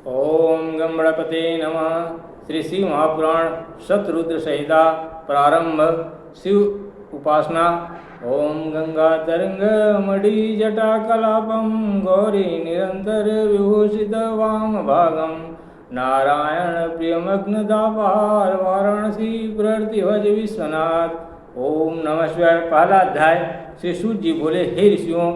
ओम गणपते नमः। श्री शिव महापुराण शतरुद्र संहिता प्रारंभ। शिव उपासना। ओम गंगा तरंग मणि जटा कलापम गौरी निरंतर विभूषित वाम भागम नारायण प्रियमग्न दापार वाराणसी प्रतिभज विश्वनाथ। ओम नमः शिवाय। पहला अध्याय। श्री सूत जी बोले, हे ऋषियों,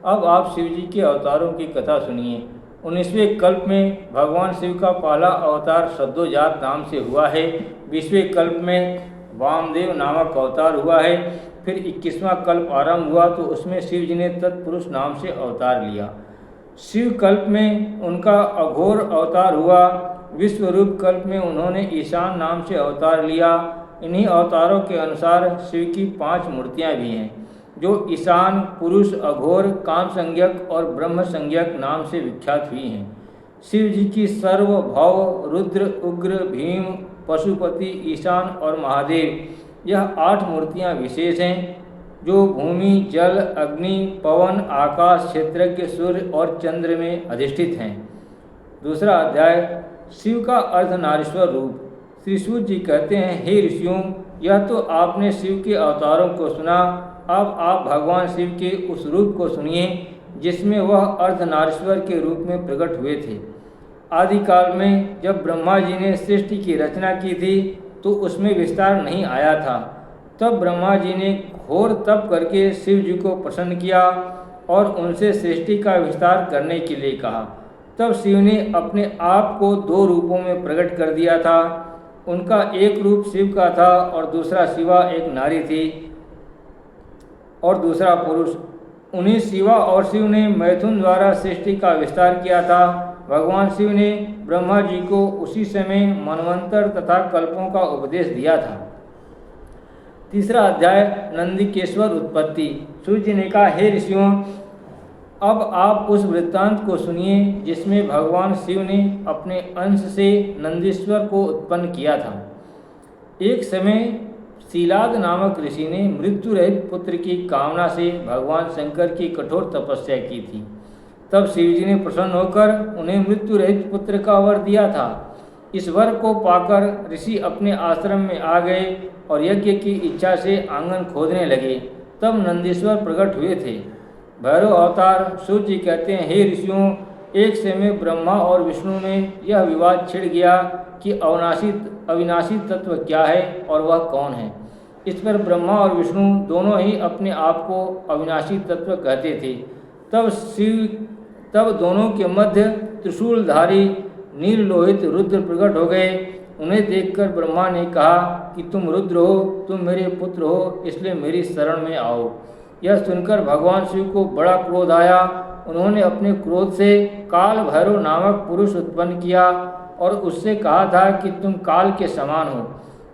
अब आप शिव जी के अवतारों की कथा सुनिए। 19वें कल्प में भगवान शिव का पहला अवतार सद्योजात नाम से हुआ है। 20वें कल्प में वामदेव नामक अवतार हुआ है। फिर 21वां कल्प आरंभ हुआ तो उसमें शिव जी ने तत्पुरुष नाम से अवतार लिया। शिव कल्प में उनका अघोर अवतार हुआ। विश्वरूप कल्प में उन्होंने ईशान नाम से अवतार लिया। इन्हीं अवतारों के अनुसार शिव की 5 मूर्तियां भी हैं, जो ईशान, पुरुष, अघोर, काम संज्ञक और ब्रह्म संज्ञक नाम से विख्यात हुई हैं। शिव जी की सर्व, भव, रुद्र, उग्र, भीम, पशुपति, ईशान और महादेव, यह 8 मूर्तियां विशेष हैं, जो भूमि, जल, अग्नि, पवन, आकाश, क्षेत्रज्ञ, सूर्य और चंद्र में अधिष्ठित हैं। दूसरा अध्याय। शिव का अर्धनारीश्वर रूप। श्री सूत जी कहते हैं, हे ऋषियों, यह तो आपने शिव के अवतारों को सुना। अब आप भगवान शिव के उस रूप को सुनिए जिसमें वह अर्धनारीश्वर के रूप में प्रकट हुए थे। आदिकाल में जब ब्रह्मा जी ने सृष्टि की रचना की थी तो उसमें विस्तार नहीं आया था। तब ब्रह्मा जी ने घोर तप करके शिव जी को प्रसन्न किया और उनसे सृष्टि का विस्तार करने के लिए कहा। तब शिव ने अपने आप को 2 रूपों में प्रकट कर दिया था। उनका एक रूप शिव का था और दूसरा शिवा एक नारी थी और दूसरा पुरुष। उन्हीं शिवा और शिव ने मैथुन द्वारा सृष्टि का विस्तार किया था। भगवान शिव ने ब्रह्मा जी को उसी समय मनवंतर तथा कल्पों का उपदेश दिया था। तीसरा अध्याय। नंदिकेश्वर उत्पत्ति। सूर्य जी ने कहा, हे ऋषियों, अब आप उस वृत्तांत को सुनिए जिसमें भगवान शिव ने अपने अंश से नंदीश्वर को उत्पन्न किया था। एक समय शीलाद नामक ऋषि ने मृत्यु रहित पुत्र की कामना से भगवान शंकर की कठोर तपस्या की थी। तब शिव जी ने प्रसन्न होकर उन्हें मृत्यु रहित पुत्र का वर दिया था। इस वर को पाकर ऋषि अपने आश्रम में आ गए और यज्ञ की इच्छा से आंगन खोदने लगे। तब नंदीश्वर प्रकट हुए थे। भैरव अवतार। सूर्य जी कहते हैं, हे ऋषियों, एक समय ब्रह्मा और विष्णु में यह विवाद छिड़ गया कि अविनाशी तत्व क्या है और वह कौन है। इस पर ब्रह्मा और विष्णु दोनों ही अपने आप को अविनाशी तत्व कहते थे। तब दोनों के मध्य त्रिशूलधारी नीललोहित रुद्र प्रकट हो गए। उन्हें देखकर ब्रह्मा ने कहा कि तुम रुद्र हो, तुम मेरे पुत्र हो, इसलिए मेरी शरण में आओ। यह सुनकर भगवान शिव को बड़ा क्रोध आया। उन्होंने अपने क्रोध से काल भैरव नामक पुरुष उत्पन्न किया और उससे कहा था कि तुम काल के समान हो,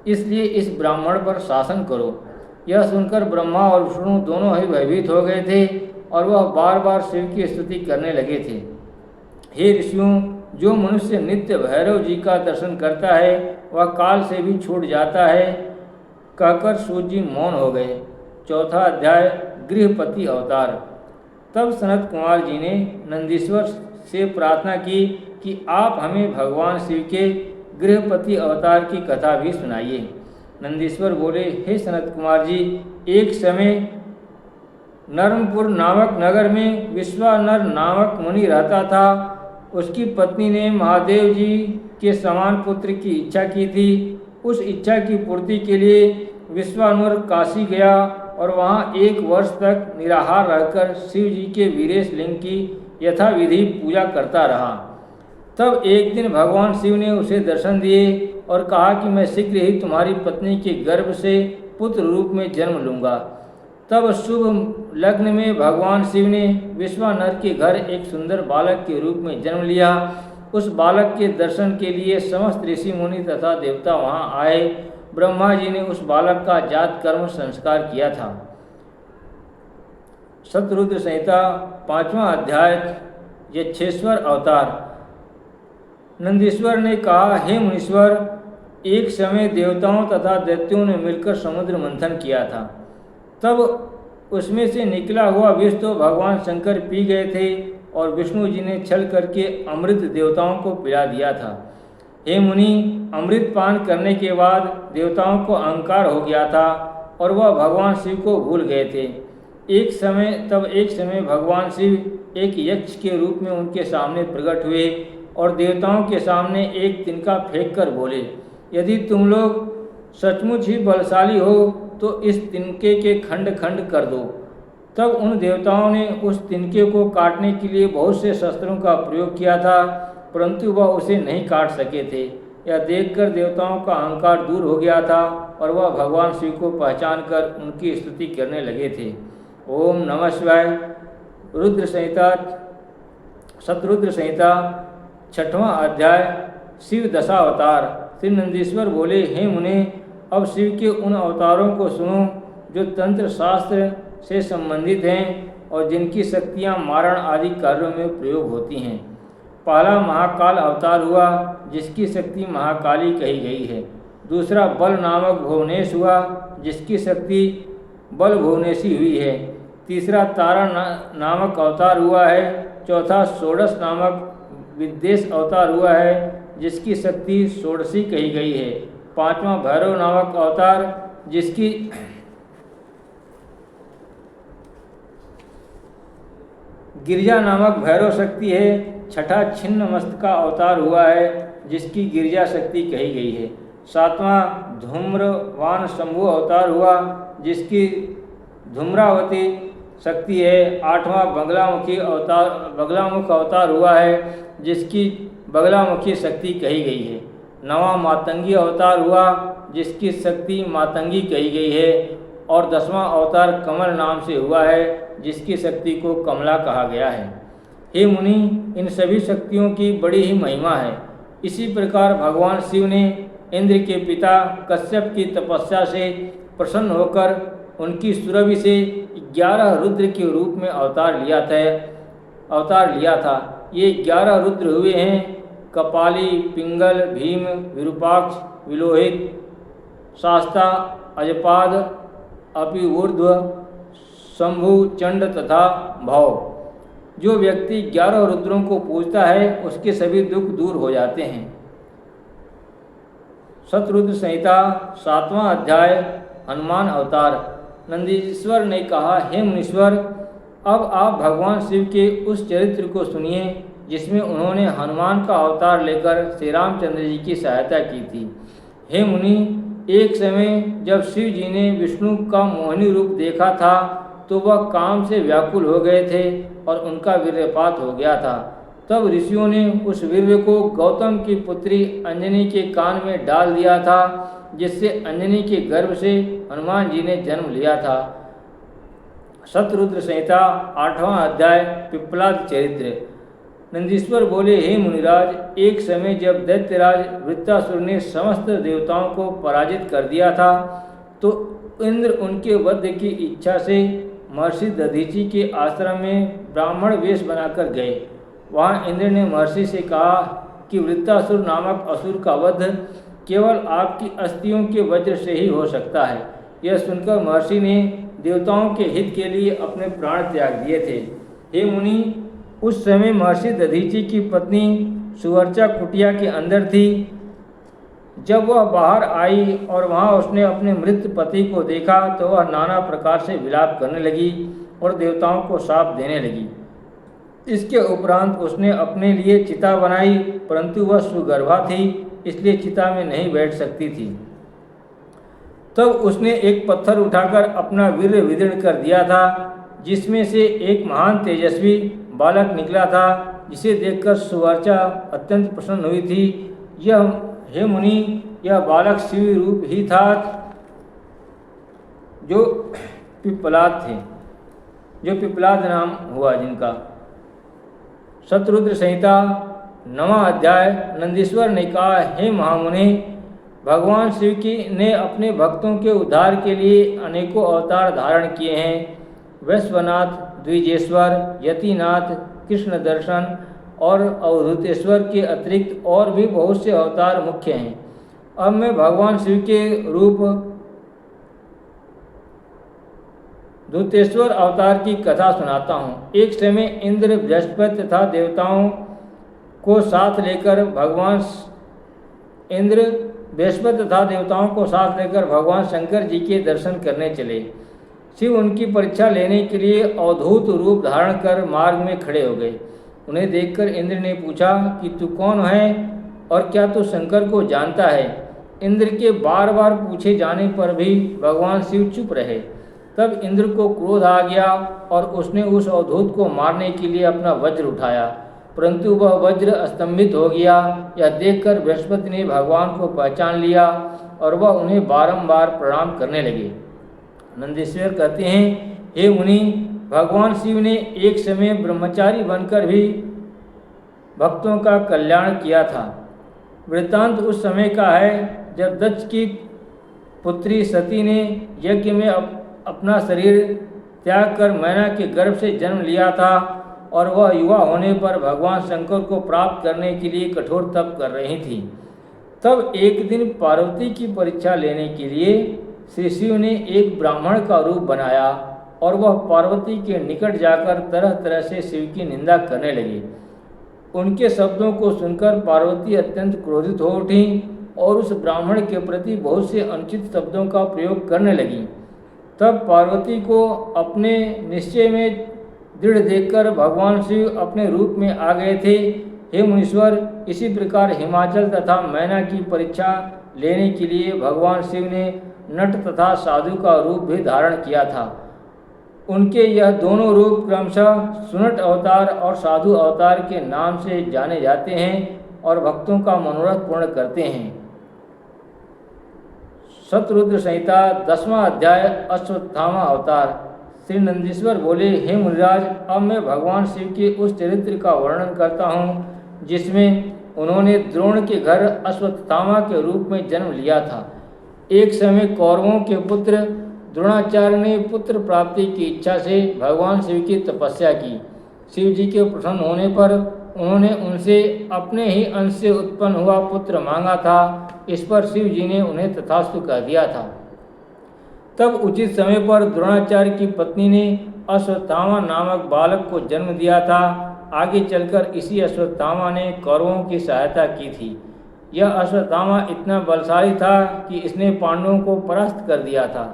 इसलिए इस ब्राह्मण पर शासन करो। यह सुनकर ब्रह्मा और विष्णु दोनों ही भयभीत हो गए थे और वह बार बार शिव की स्तुति करने लगे थे। हे ऋषियों, जो मनुष्य नित्य भैरव जी का दर्शन करता है वह काल से भी छूट जाता है, कहकर सूर्य जी मौन हो गए। चौथा अध्याय। गृहपति अवतार। तब सनत कुमार जी ने नंदीश्वर से प्रार्थना की कि आप हमें भगवान शिव के गृहपति अवतार की कथा भी सुनाइए। नंदीश्वर बोले, हे सनत कुमार जी, एक समय नर्मपुर नामक नगर में विश्वानर नामक मुनि रहता था। उसकी पत्नी ने महादेव जी के समान पुत्र की इच्छा की थी। उस इच्छा की पूर्ति के लिए विश्वानर काशी गया और वहाँ 1 वर्ष तक निराहार रहकर शिव जी के वीरेश लिंग की यथाविधि पूजा करता रहा। तब एक दिन भगवान शिव ने उसे दर्शन दिए और कहा कि मैं शीघ्र ही तुम्हारी पत्नी के गर्भ से पुत्र रूप में जन्म लूँगा। तब शुभ लग्न में भगवान शिव ने विश्वानर के घर एक सुंदर बालक के रूप में जन्म लिया। उस बालक के दर्शन के लिए समस्त ऋषि मुनि तथा देवता वहाँ आए। ब्रह्मा जी ने उस बालक का जात कर्म संस्कार किया था। शतरुद्र संहिता 5वां अध्याय। यक्षेश्वर अवतार। नंदीश्वर ने कहा, हे मुनीश्वर, एक समय देवताओं तथा दैत्यों ने मिलकर समुद्र मंथन किया था। तब उसमें से निकला हुआ विष तो भगवान शंकर पी गए थे और विष्णु जी ने छल करके अमृत देवताओं को पिला दिया था। हे मुनि, अमृत पान करने के बाद देवताओं को अहंकार हो गया था और वह भगवान शिव को भूल गए थे। एक समय भगवान शिव एक यक्ष के रूप में उनके सामने प्रकट हुए और देवताओं के सामने एक तिनका फेंक कर बोले, यदि तुम लोग सचमुच ही बलशाली हो तो इस तिनके के खंड खंड कर दो। तब उन देवताओं ने उस तिनके को काटने के लिए बहुत से शस्त्रों का प्रयोग किया था, परंतु वह उसे नहीं काट सके थे। यह देखकर देवताओं का अहंकार दूर हो गया था और वह भगवान शिव को पहचान कर उनकी स्तुति करने लगे थे। ओम नमः शिवाय। रुद्र संहिता, शतरुद्र संहिता, 6वां अध्याय, शिव दशावतार। श्री नंदीश्वर बोले, हे मुने, अब शिव के उन अवतारों को सुनो जो तंत्र शास्त्र से संबंधित हैं और जिनकी शक्तियाँ मारण आदि कार्यों में प्रयोग होती हैं। पहला महाकाल अवतार हुआ, जिसकी शक्ति महाकाली कही गई है। दूसरा बल नामक भुवनेश हुआ, जिसकी शक्ति बल भुवनेशी हुई है। तीसरा तारा नामक अवतार हुआ है। चौथा षोडश नामक विद्वेश अवतार हुआ है, जिसकी शक्ति षोडशी कही गई है। पांचवा भैरव नामक अवतार, जिसकी गिरजा नामक भैरव शक्ति है। छठा छिन्न मस्तका अवतार हुआ है, जिसकी गिरजा शक्ति कही गई है। सातवां धूम्रवान शंभु अवतार हुआ, जिसकी धूम्रावती शक्ति है। आठवां बगलामुख अवतार हुआ है, जिसकी बगलामुखी शक्ति कही गई है। नवां मातंगी अवतार हुआ, जिसकी शक्ति मातंगी कही गई है। और 10वां अवतार कमल नाम से हुआ है, जिसकी शक्ति को कमला कहा गया है। हे मुनि, इन सभी शक्तियों की बड़ी ही महिमा है। इसी प्रकार भगवान शिव ने इंद्र के पिता कश्यप की तपस्या से प्रसन्न होकर उनकी सुरभि से 11 रुद्र के रूप में अवतार लिया था। ये 11 रुद्र हुए हैं: कपाली, पिंगल, भीम, विरूपाक्ष, विलोहित, शास्ता, अजपाद, अपिऊर्ध्व, शंभु, चंड तथा भव। जो व्यक्ति 11 रुद्रों को पूजता है, उसके सभी दुख दूर हो जाते हैं। शतरुद्र संहिता, 7वां अध्याय, हनुमान अवतार। नंदीश्वर ने कहा, हे मुनीश्वर, अब आप भगवान शिव के उस चरित्र को सुनिए जिसमें उन्होंने हनुमान का अवतार लेकर श्री रामचंद्र जी की सहायता की थी। हे मुनि, एक समय जब शिव जी ने विष्णु का मोहिनी रूप देखा था तो वह काम से व्याकुल हो गए थे और उनका वीर्यपात हो गया था। तब ऋषियों ने उस वीर्य को गौतम की पुत्री अंजनी के कान में डाल दिया था, जिससे अंजनी के गर्भ से हनुमान जी ने जन्म लिया था। शतरुद्र संहिता, 8वां अध्याय, पिप्पलाद चरित्र। नंदीश्वर बोले, हे मुनिराज, एक समय जब दैत्यराज वृत्तासुर ने समस्त देवताओं को पराजित कर दिया था तो इंद्र उनके वध की इच्छा से महर्षि दधीचि के आश्रम में ब्राह्मण वेश बनाकर गए। वहाँ इंद्र ने महर्षि से कहा कि वृत्तासुर नामक असुर का वध केवल आपकी अस्थियों के वज्र से ही हो सकता है। यह सुनकर महर्षि ने देवताओं के हित के लिए अपने प्राण त्याग दिए थे। हे मुनि, उस समय महर्षि दधीचि की पत्नी सुवर्चा कुटिया के अंदर थी। जब वह बाहर आई और वहाँ उसने अपने मृत पति को देखा तो वह नाना प्रकार से विलाप करने लगी और देवताओं को शाप देने लगी। इसके उपरांत उसने अपने लिए चिता बनाई, परंतु वह सुगर्भा थी, इसलिए चिता में नहीं बैठ सकती थी। तब उसने एक पत्थर उठाकर अपना वीर्य विदीर्ण कर दिया था, जिसमें से एक महान तेजस्वी बालक निकला था, जिसे देखकर सुवर्चा अत्यंत प्रसन्न हुई थी। हे मुनि, यह बालक शिव रूप ही था जो पिप्पलाद नाम हुआ जिनका। शतरुद्र संहिता, 9वां अध्याय। नंदीश्वर ने कहा, हे महामुनि, भगवान शिव ने अपने भक्तों के उद्धार के लिए अनेकों अवतार धारण किए हैं। वैश्वनाथ, द्विजेश्वर, यतिनाथ, कृष्ण दर्शन और अवधूतेश्वर के अतिरिक्त और भी बहुत से अवतार मुख्य हैं। अब मैं भगवान शिव के रूप दूतेश्वर अवतार की कथा सुनाता हूँ। एक समय इंद्र, बृहस्पति तथा देवताओं को साथ लेकर भगवान शंकर जी के दर्शन करने चले। शिव उनकी परीक्षा लेने के लिए अवधूत रूप धारण कर मार्ग में खड़े हो गए। उन्हें देखकर इंद्र ने पूछा कि तू कौन है और क्या तू शंकर को जानता है? इंद्र के बार बार पूछे जाने पर भी भगवान शिव चुप रहे। तब इंद्र को क्रोध आ गया और उसने उस अवधूत को मारने के लिए अपना वज्र उठाया, परंतु वह वज्र अस्तंभित हो गया। यह देखकर बृहस्पति ने भगवान को पहचान लिया और वह उन्हें बारंबार प्रणाम करने लगे। नंदीश्वर कहते हैं, हे मुनि, भगवान शिव ने एक समय ब्रह्मचारी बनकर भी भक्तों का कल्याण किया था। वृत्तांत उस समय का है जब दक्ष की पुत्री सती ने यज्ञ में अपना शरीर त्याग कर मैना के गर्भ से जन्म लिया था और वह युवा होने पर भगवान शंकर को प्राप्त करने के लिए कठोर तप कर रही थी। तब एक दिन पार्वती की परीक्षा लेने के लिए श्री शिव ने एक ब्राह्मण का रूप बनाया और वह पार्वती के निकट जाकर तरह तरह से शिव की निंदा करने लगी। उनके शब्दों को सुनकर पार्वती अत्यंत क्रोधित हो उठी और उस ब्राह्मण के प्रति बहुत से अनुचित शब्दों का प्रयोग करने लगी। तब पार्वती को अपने निश्चय में दृढ़ देखकर भगवान शिव अपने रूप में आ गए थे। हे मुनीश्वर, इसी प्रकार हिमाचल तथा मैना की परीक्षा लेने के लिए भगवान शिव ने नट तथा साधु का रूप भी धारण किया था। उनके यह दोनों रूप क्रमशः सुनट अवतार और साधु अवतार के नाम से जाने जाते हैं और भक्तों का मनोरथ पूर्ण करते हैं। शतरुद्र संहिता 10वां अध्याय अश्वत्थामा अवतार। श्री नंदीश्वर बोले, हे मुनिराज, अब मैं भगवान शिव के उस चरित्र का वर्णन करता हूँ जिसमें उन्होंने द्रोण के घर अश्वत्थामा के रूप में जन्म लिया था। एक समय कौरवों के पुत्र द्रोणाचार्य ने पुत्र प्राप्ति की इच्छा से भगवान शिव की तपस्या की। शिव जी के प्रसन्न होने पर उन्होंने उनसे अपने ही अंश से उत्पन्न हुआ पुत्र मांगा था। इस पर शिव जी ने उन्हें तथास्तु कह दिया था। तब उचित समय पर द्रोणाचार्य की पत्नी ने अश्वत्थामा नामक बालक को जन्म दिया था। आगे चलकर इसी अश्वत्थामा ने कौरवों की सहायता की थी। यह अश्वत्थामा इतना बलशाली था कि इसने पांडवों को परास्त कर दिया था।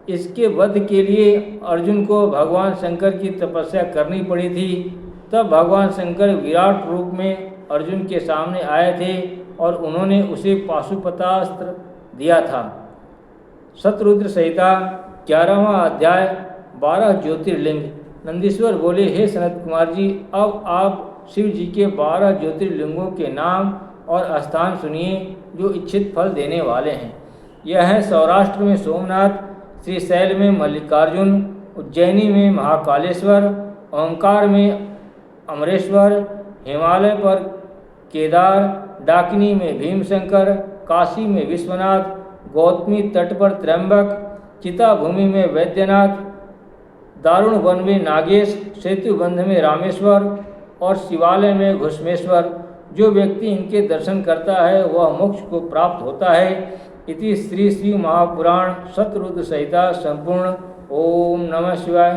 इसके वध के लिए अर्जुन को भगवान शंकर की तपस्या करनी पड़ी थी। तब भगवान शंकर विराट रूप में अर्जुन के सामने आए थे और उन्होंने उसे पाशुपतास्त्र दिया था। शतरुद्र संहिता 11वां अध्याय 12 ज्योतिर्लिंग। नंदीश्वर बोले, हे सनत कुमार जी, अब आप शिव जी के 12 ज्योतिर्लिंगों के नाम और स्थान सुनिए जो इच्छित फल देने वाले हैं। यह है सौराष्ट्र में सोमनाथ, श्रीशैल में मल्लिकार्जुन, उज्जैनी में महाकालेश्वर, ओंकार में अमरेश्वर, हिमालय पर केदार, डाकिनी में भीमशंकर, काशी में विश्वनाथ, गौतमी तट पर त्र्यंबक, चिता भूमि में वैद्यनाथ, दारुण वन में नागेश, सेतुबंध में रामेश्वर और शिवालय में घुष्मेश्वर। जो व्यक्ति इनके दर्शन करता है वह मोक्ष को प्राप्त होता है। इति श्री शिव महापुराण शतरुद्र संहिता संपूर्ण। ओम नमः शिवाय।